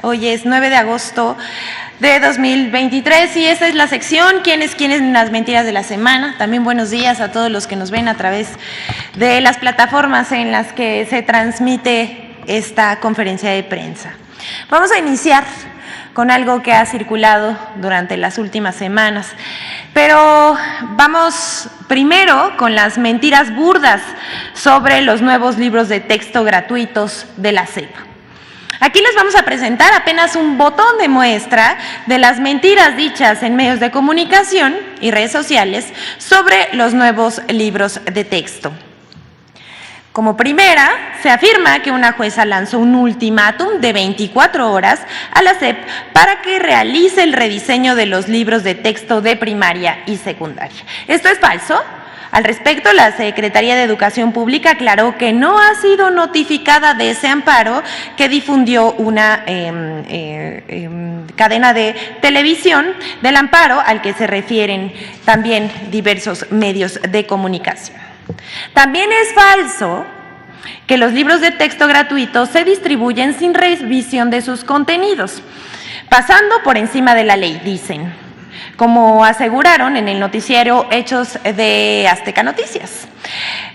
Hoy es 9 de agosto de 2023 y esta es la sección ¿Quiénes en las mentiras de la semana? También buenos días a todos los que nos ven a través de las plataformas en las que se transmite esta conferencia de prensa. Vamos a iniciar con algo que ha circulado durante las últimas semanas, pero vamos primero con las mentiras burdas sobre los nuevos libros de texto gratuitos de la SEP. Aquí les vamos a presentar apenas un botón de muestra de las mentiras dichas en medios de comunicación y redes sociales sobre los nuevos libros de texto. Como primera, se afirma que una jueza lanzó un ultimátum de 24 horas a la SEP para que realice el rediseño de los libros de texto de primaria y secundaria. ¿Esto es falso? Al respecto, la Secretaría de Educación Pública aclaró que no ha sido notificada de ese amparo que difundió una cadena de televisión, del amparo al que se refieren también diversos medios de comunicación. También es falso que los libros de texto gratuitos se distribuyen sin revisión de sus contenidos, pasando por encima de la ley, dicen, como aseguraron en el noticiero Hechos de Azteca Noticias.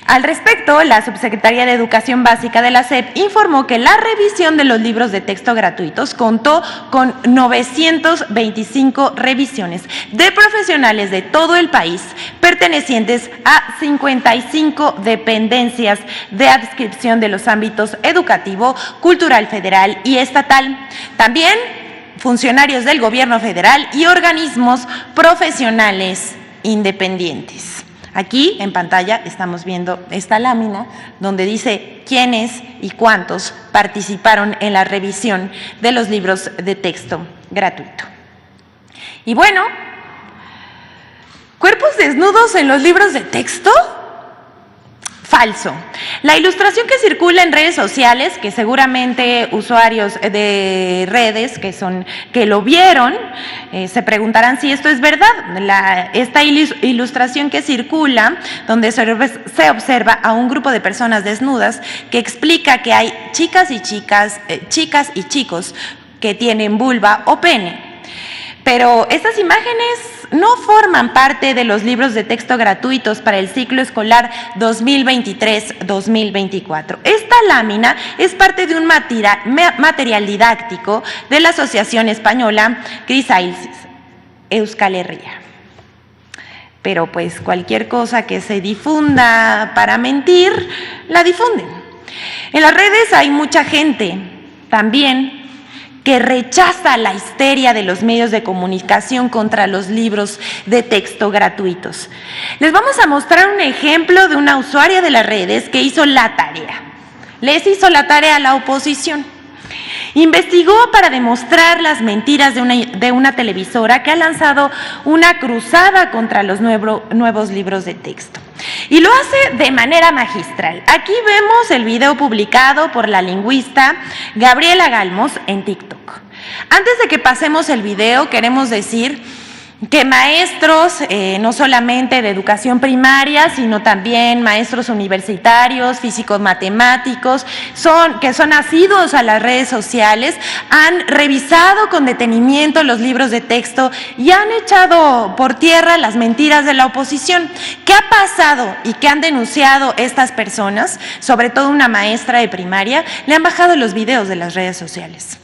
Al respecto, la Subsecretaría de Educación Básica de la SEP informó que la revisión de los libros de texto gratuitos contó con 925 revisiones de profesionales de todo el país, pertenecientes a 55 dependencias de adscripción de los ámbitos educativo, cultural federal y estatal. También funcionarios del gobierno federal y organismos profesionales independientes. Aquí en pantalla estamos viendo esta lámina donde dice quiénes y cuántos participaron en la revisión de los libros de texto gratuito. Y bueno, ¿cuerpos desnudos en los libros de texto? Falso. La ilustración que circula en redes sociales, que seguramente usuarios de redes que lo vieron, se preguntarán si esto es verdad. Esta ilustración que circula, donde se observa a un grupo de personas desnudas, que explica que hay chicas y chicos que tienen vulva o pene. Pero estas imágenes no forman parte de los libros de texto gratuitos para el ciclo escolar 2023-2024. Esta lámina es parte de un material didáctico de la Asociación Española Chrysalis Euskal Herria. Pero pues cualquier cosa que se difunda para mentir, la difunden. En las redes hay mucha gente también que rechaza la histeria de los medios de comunicación contra los libros de texto gratuitos. Les vamos a mostrar un ejemplo de una usuaria de las redes que hizo la tarea. Les hizo la tarea a la oposición. Investigó para demostrar las mentiras de una televisora que ha lanzado una cruzada contra los nuevos libros de texto. Y lo hace de manera magistral. Aquí vemos el video publicado por la lingüista Gabriela Galmos en TikTok. Antes de que pasemos el video, queremos decir que maestros, no solamente de educación primaria, sino también maestros universitarios, físicos matemáticos, que son asiduos a las redes sociales, han revisado con detenimiento los libros de texto y han echado por tierra las mentiras de la oposición. ¿Qué ha pasado y qué han denunciado estas personas? Sobre todo una maestra de primaria, le han bajado los videos de las redes sociales.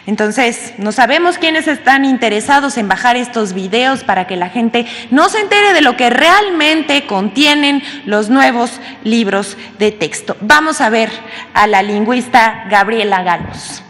Entonces, no sabemos quiénes están interesados en bajar estos videos para que la gente no se entere de lo que realmente contienen los nuevos libros de texto. Vamos a ver a la lingüista Gabriela Galmos.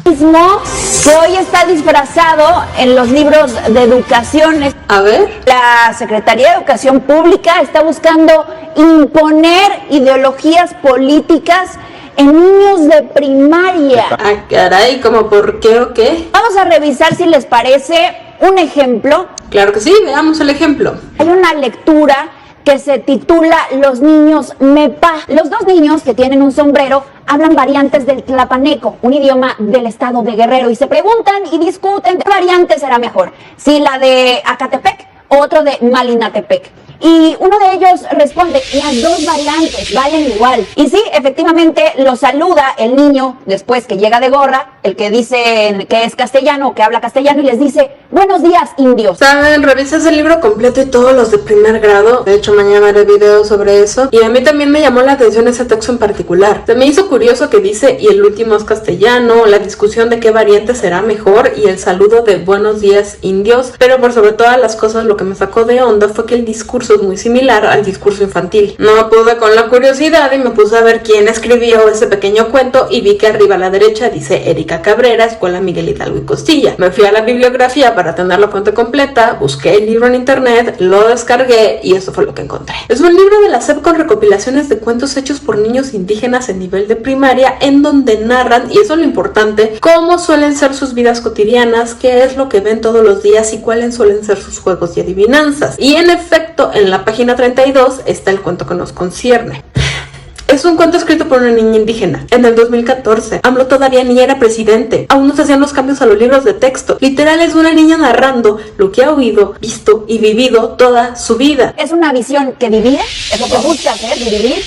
Que hoy está disfrazado en los libros de educación. A ver. La Secretaría de Educación Pública está buscando imponer ideologías políticas en niños de primaria. Ah, caray, ¿cómo por qué o qué? Vamos a revisar si les parece un ejemplo. Claro que sí, veamos el ejemplo. Hay una lectura que se titula Los niños mepa. Los dos niños que tienen un sombrero hablan variantes del tlapaneco, un idioma del estado de Guerrero, y se preguntan y discuten qué variante será mejor, si la de Acatepec o otro de Malinatepec. Y uno de ellos responde, las dos variantes valen igual. Y sí, efectivamente lo saluda el niño después que llega de gorra, el que dice que es castellano, que habla castellano, y les dice, buenos días, indios. Saben, revisé ese libro completo y todos los de primer grado. De hecho, mañana haré video sobre eso. Y a mí también me llamó la atención ese texto en particular. Se me hizo curioso que dice, y el último es castellano, la discusión de qué variante será mejor y el saludo de buenos días, indios. Pero por sobre todas las cosas, lo que me sacó de onda fue que el discurso es muy similar al discurso infantil. No pude con la curiosidad y me puse a ver quién escribió ese pequeño cuento y vi que arriba a la derecha dice Erika Cabrera, Escuela Miguel Hidalgo y Costilla. Me fui a la bibliografía para tener la fuente completa, busqué el libro en internet, lo descargué y eso fue lo que encontré. Es un libro de la SEP con recopilaciones de cuentos hechos por niños indígenas en nivel de primaria, en donde narran, y eso es lo importante, cómo suelen ser sus vidas cotidianas, qué es lo que ven todos los días y cuáles suelen ser sus juegos y adivinanzas. Y en efecto, en la página 32 está el cuento que nos concierne. Es un cuento escrito por una niña indígena. En el 2014, AMLO todavía ni era presidente. Aún no se hacían los cambios a los libros de texto. Literal es una niña narrando lo que ha oído, visto y vivido toda su vida. Es una visión que divide, es lo que busca hacer, dividir,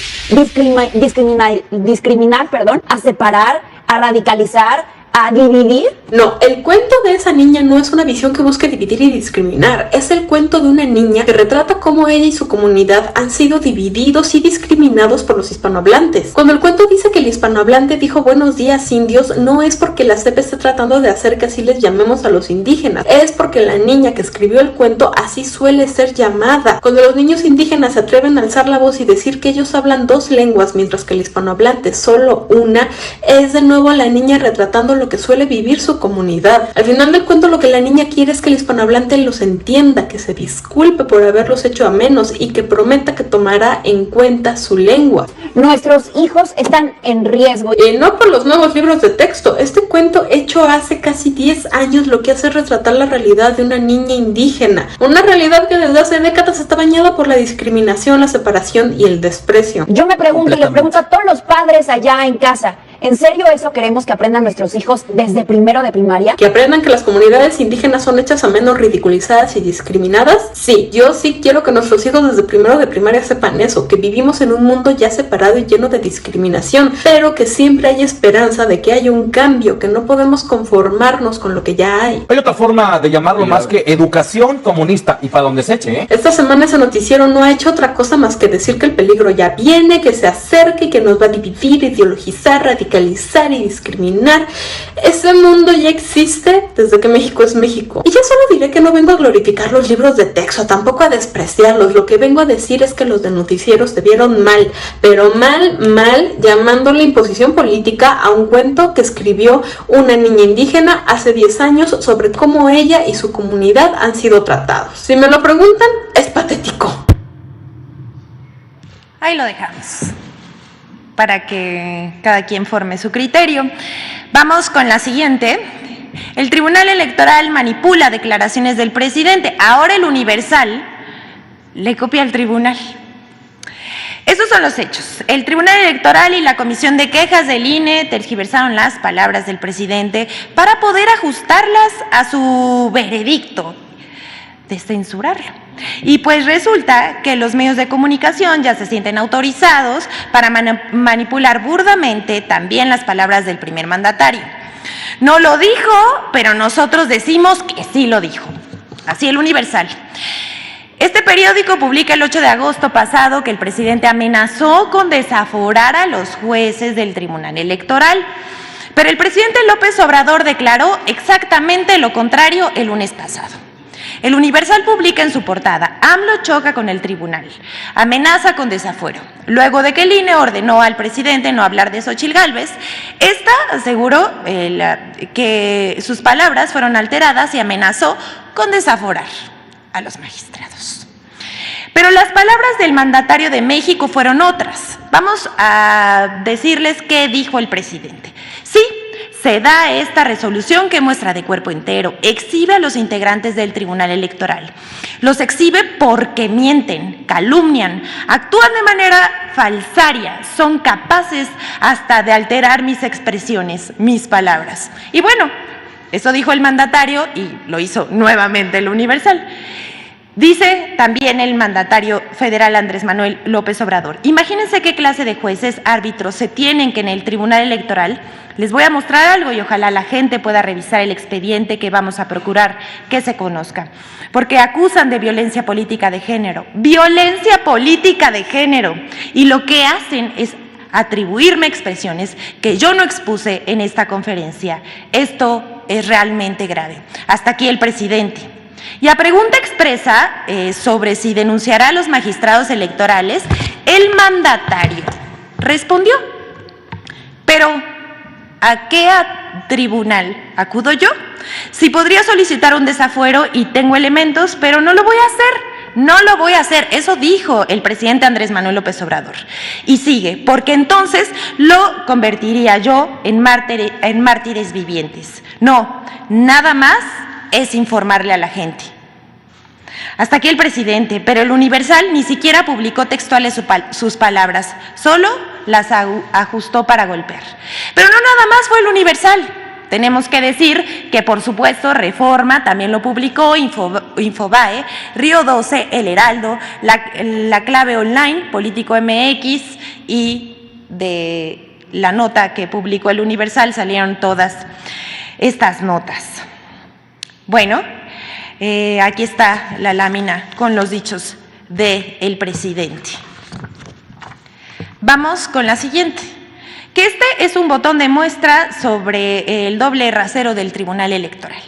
discriminar, a separar, a radicalizar, a dividir. No, el cuento de esa niña no es una visión que busque dividir y discriminar. Es el cuento de una niña que retrata cómo ella y su comunidad han sido divididos y discriminados por los hispanohablantes. Cuando el cuento dice que el hispanohablante dijo buenos días, indios, no es porque la SEP esté tratando de hacer que así les llamemos a los indígenas. Es porque la niña que escribió el cuento así suele ser llamada. Cuando los niños indígenas se atreven a alzar la voz y decir que ellos hablan dos lenguas mientras que el hispanohablante solo una, es de nuevo la niña retratando lo que suele vivir su comunidad. Al final del cuento lo que la niña quiere es que el hispanohablante los entienda, que se disculpe por haberlos hecho a menos y que prometa que tomará en cuenta su lengua. Nuestros hijos están en riesgo. Y no por los nuevos libros de texto. Este cuento hecho hace casi 10 años lo que hace es retratar la realidad de una niña indígena. Una realidad que desde hace décadas está bañada por la discriminación, la separación y el desprecio. Yo me pregunto y le pregunto a todos los padres allá en casa, ¿en serio eso queremos que aprendan nuestros hijos desde primero de primaria? ¿Que aprendan que las comunidades indígenas son hechas a menos, ridiculizadas y discriminadas? Sí, yo sí quiero que nuestros hijos desde primero de primaria sepan eso, que vivimos en un mundo ya separado y lleno de discriminación, pero que siempre hay esperanza de que haya un cambio, que no podemos conformarnos con lo que ya hay. Hay otra forma de llamarlo más que educación comunista, y para donde se eche, ¿eh? Esta semana ese noticiero no ha hecho otra cosa más que decir que el peligro ya viene, que se acerca y que nos va a dividir, ideologizar, radicalizar y discriminar. Ese mundo ya existe desde que México es México. Y ya solo diré que no vengo a glorificar los libros de texto, tampoco a despreciarlos. Lo que vengo a decir es que los de noticieros te vieron mal, pero mal, llamándole imposición política a un cuento que escribió una niña indígena hace 10 años sobre cómo ella y su comunidad han sido tratados. Si me lo preguntan, es patético. Ahí lo dejamos, para que cada quien forme su criterio. Vamos con la siguiente. El Tribunal Electoral manipula declaraciones del presidente. Ahora el Universal le copia al tribunal. Estos son los hechos. El Tribunal Electoral y la Comisión de Quejas del INE tergiversaron las palabras del presidente para poder ajustarlas a su veredicto de censurarlo. Y pues resulta que los medios de comunicación ya se sienten autorizados para manipular burdamente también las palabras del primer mandatario. No lo dijo, pero nosotros decimos que sí lo dijo. Así el Universal. Este periódico publica el 8 de agosto pasado que el presidente amenazó con desaforar a los jueces del Tribunal Electoral. Pero el presidente López Obrador declaró exactamente lo contrario el lunes pasado. El Universal publica en su portada: AMLO choca con el tribunal, amenaza con desafuero. Luego de que el INE ordenó al presidente no hablar de Xóchitl Gálvez, esta aseguró que sus palabras fueron alteradas y amenazó con desaforar a los magistrados. Pero las palabras del mandatario de México fueron otras. Vamos a decirles qué dijo el presidente. Sí, se da esta resolución que muestra de cuerpo entero, exhibe a los integrantes del Tribunal Electoral. Los exhibe porque mienten, calumnian, actúan de manera falsaria, son capaces hasta de alterar mis expresiones, mis palabras. Y bueno, eso dijo el mandatario y lo hizo nuevamente el Universal. Dice también el mandatario federal Andrés Manuel López Obrador: imagínense qué clase de jueces, árbitros se tienen que en el Tribunal Electoral. Les voy a mostrar algo y ojalá la gente pueda revisar el expediente que vamos a procurar que se conozca. Porque acusan de violencia política de género. ¡Violencia política de género! Y lo que hacen es atribuirme expresiones que yo no expuse en esta conferencia. Esto es realmente grave. Hasta aquí el presidente. Y a pregunta expresa sobre si denunciará a los magistrados electorales, el mandatario respondió: pero ¿a qué tribunal acudo yo? Si podría solicitar un desafuero y tengo elementos, pero no lo voy a hacer. No lo voy a hacer, eso dijo el presidente Andrés Manuel López Obrador. Y sigue: porque entonces lo convertiría yo en mártires vivientes. No, nada más es informarle a la gente. Hasta aquí el presidente, pero el Universal ni siquiera publicó textuales sus palabras, solo las ajustó para golpear. Pero no nada más fue el Universal. Tenemos que decir que, por supuesto, Reforma también lo publicó, Infobae, Río 12, El Heraldo, La Clave Online, Político MX, y de la nota que publicó el Universal salieron todas estas notas. Bueno, aquí está la lámina con los dichos del presidente. Vamos con la siguiente. Que este es un botón de muestra sobre el doble rasero del Tribunal Electoral.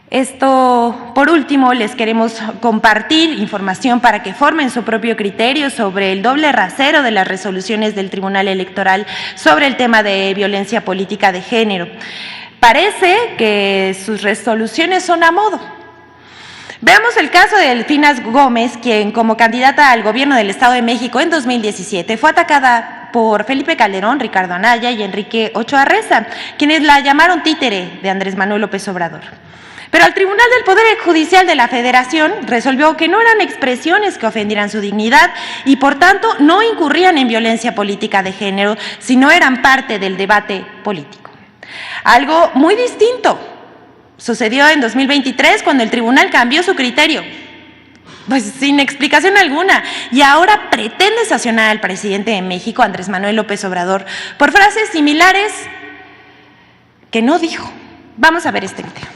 Esto, por último, les queremos compartir información para que formen su propio criterio sobre el doble rasero de las resoluciones del Tribunal Electoral sobre el tema de violencia política de género. Parece que sus resoluciones son a modo. Veamos el caso de Delfina Gómez, quien como candidata al gobierno del Estado de México en 2017 fue atacada por Felipe Calderón, Ricardo Anaya y Enrique Ochoa Reza, quienes la llamaron títere de Andrés Manuel López Obrador. Pero el Tribunal del Poder Judicial de la Federación resolvió que no eran expresiones que ofendieran su dignidad y por tanto no incurrían en violencia política de género, sino eran parte del debate político. Algo muy distinto sucedió en 2023 cuando el tribunal cambió su criterio, pues sin explicación alguna, y ahora pretende sancionar al presidente de México, Andrés Manuel López Obrador, por frases similares que no dijo. Vamos a ver este video.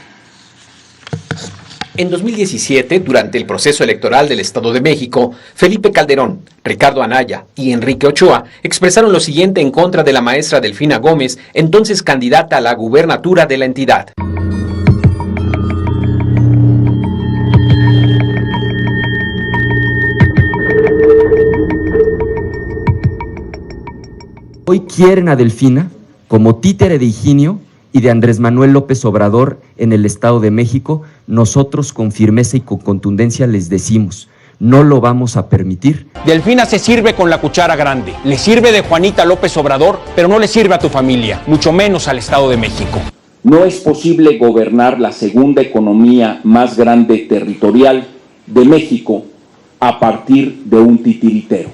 En 2017, durante el proceso electoral del Estado de México, Felipe Calderón, Ricardo Anaya y Enrique Ochoa expresaron lo siguiente en contra de la maestra Delfina Gómez, entonces candidata a la gubernatura de la entidad. Hoy quieren a Delfina como títere de Higinio y de Andrés Manuel López Obrador en el Estado de México. Nosotros con firmeza y con contundencia les decimos: no lo vamos a permitir. Delfina se sirve con la cuchara grande. Le sirve de Juanita López Obrador, pero no le sirve a tu familia, mucho menos al Estado de México. No es posible gobernar la segunda economía más grande territorial de México a partir de un titiritero.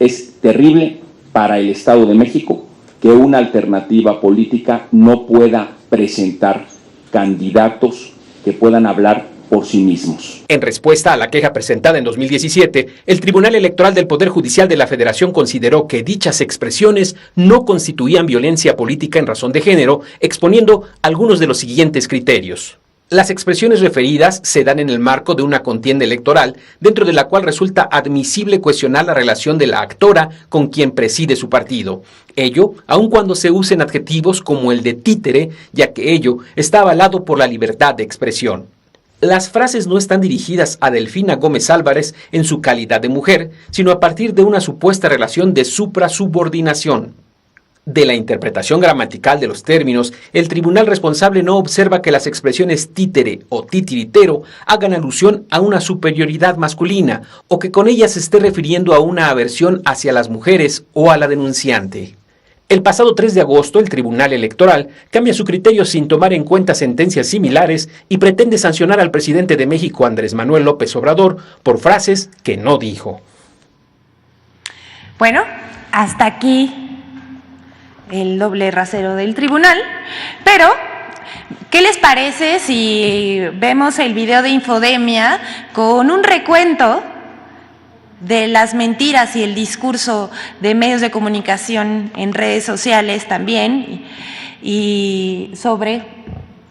Es terrible para el Estado de México que una alternativa política no pueda presentar candidatos que puedan hablar por sí mismos. En respuesta a la queja presentada en 2017, el Tribunal Electoral del Poder Judicial de la Federación consideró que dichas expresiones no constituían violencia política en razón de género, exponiendo algunos de los siguientes criterios. Las expresiones referidas se dan en el marco de una contienda electoral, dentro de la cual resulta admisible cuestionar la relación de la actora con quien preside su partido. Ello, aun cuando se usen adjetivos como el de títere, ya que ello está avalado por la libertad de expresión. Las frases no están dirigidas a Delfina Gómez Álvarez en su calidad de mujer, sino a partir de una supuesta relación de suprasubordinación. De la interpretación gramatical de los términos, el tribunal responsable no observa que las expresiones títere o titiritero hagan alusión a una superioridad masculina o que con ellas se esté refiriendo a una aversión hacia las mujeres o a la denunciante. El pasado 3 de agosto, el Tribunal Electoral cambia su criterio sin tomar en cuenta sentencias similares y pretende sancionar al presidente de México, Andrés Manuel López Obrador, por frases que no dijo. Bueno, hasta aquí el doble rasero del tribunal, pero ¿qué les parece si vemos el video de Infodemia con un recuento de las mentiras y el discurso de medios de comunicación en redes sociales también y sobre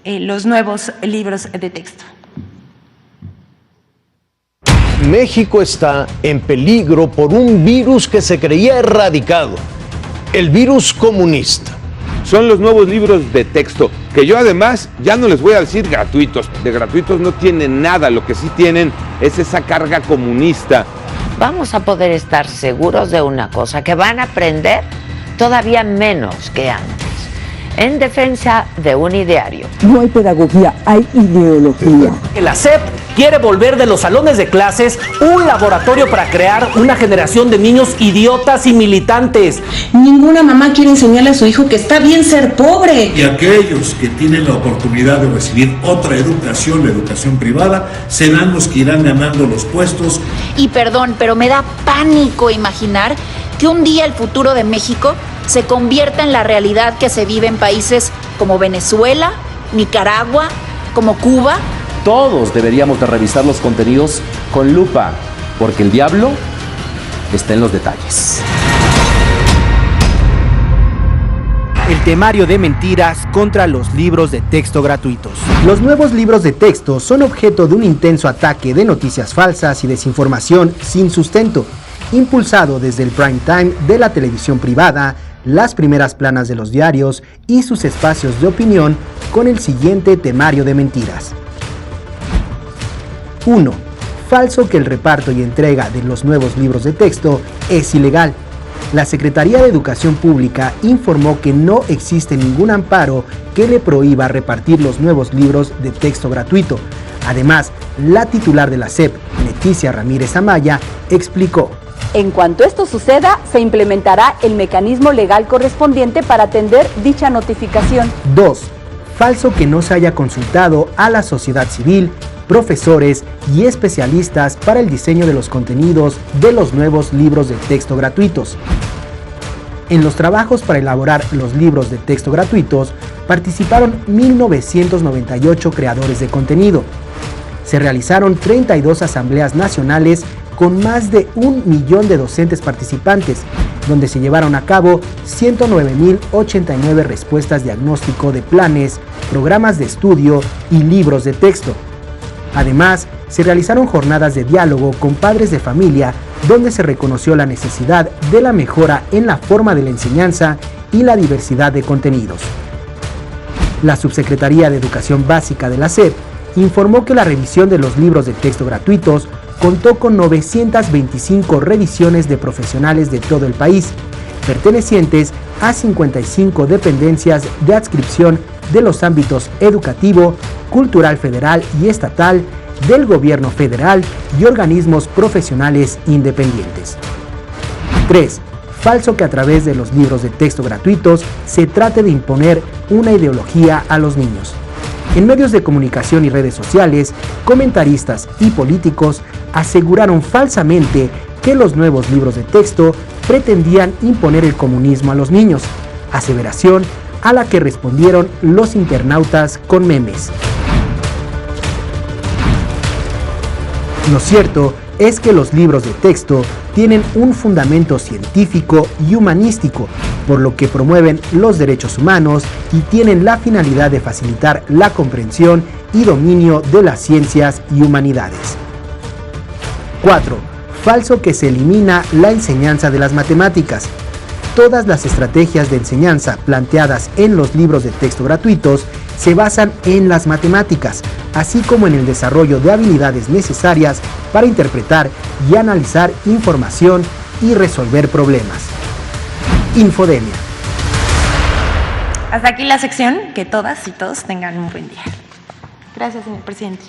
los nuevos libros de texto? México está en peligro por un virus que se creía erradicado, el virus comunista. Son los nuevos libros de texto, que yo además ya no les voy a decir gratuitos. De gratuitos no tienen nada, lo que sí tienen es esa carga comunista. Vamos a poder estar seguros de una cosa, que van a aprender todavía menos que antes, en defensa de un ideario. No hay pedagogía, hay ideología. La SEP quiere volver de los salones de clases un laboratorio para crear una generación de niños idiotas y militantes. Ninguna mamá quiere enseñarle a su hijo que está bien ser pobre. Y aquellos que tienen la oportunidad de recibir otra educación, la educación privada, serán los que irán ganando los puestos. Y perdón, pero me da pánico imaginar que un día el futuro de México se convierta en la realidad que se vive en países como Venezuela, Nicaragua, como Cuba. Todos deberíamos de revisar los contenidos con lupa, porque el diablo está en los detalles. El temario de mentiras contra los libros de texto gratuitos. Los nuevos libros de texto son objeto de un intenso ataque de noticias falsas y desinformación sin sustento, impulsado desde el prime time de la televisión privada, las primeras planas de los diarios y sus espacios de opinión con el siguiente temario de mentiras. 1. Falso que el reparto y entrega de los nuevos libros de texto es ilegal. La Secretaría de Educación Pública informó que no existe ningún amparo que le prohíba repartir los nuevos libros de texto gratuito. Además, la titular de la SEP, Leticia Ramírez Amaya, explicó: en cuanto esto suceda, se implementará el mecanismo legal correspondiente para atender dicha notificación. 2. Falso que no se haya consultado a la sociedad civil, profesores y especialistas para el diseño de los contenidos de los nuevos libros de texto gratuitos. En los trabajos para elaborar los libros de texto gratuitos participaron 1.998 creadores de contenido. Se realizaron 32 asambleas nacionales con más de 1 millón de docentes participantes, donde se llevaron a cabo 109.089 respuestas diagnóstico de planes, programas de estudio y libros de texto. Además, se realizaron jornadas de diálogo con padres de familia, donde se reconoció la necesidad de la mejora en la forma de la enseñanza y la diversidad de contenidos. La Subsecretaría de Educación Básica de la SEP informó que la revisión de los libros de texto gratuitos contó con 925 revisiones de profesionales de todo el país, pertenecientes a 55 dependencias de adscripción de los ámbitos educativo, cultural federal y estatal, del gobierno federal y organismos profesionales independientes. 3. Falso que a través de los libros de texto gratuitos se trate de imponer una ideología a los niños. En medios de comunicación y redes sociales, comentaristas y políticos aseguraron falsamente que los nuevos libros de texto pretendían imponer el comunismo a los niños, aseveración a la que respondieron los internautas con memes. Lo cierto es que los libros de texto tienen un fundamento científico y humanístico, por lo que promueven los derechos humanos y tienen la finalidad de facilitar la comprensión y dominio de las ciencias y humanidades. 4. Falso que se elimina la enseñanza de las matemáticas. Todas las estrategias de enseñanza planteadas en los libros de texto gratuitos se basan en las matemáticas, así como en el desarrollo de habilidades necesarias para interpretar y analizar información y resolver problemas. Infodemia. Hasta aquí la sección. Que todas y todos tengan un buen día. Gracias, señor presidente.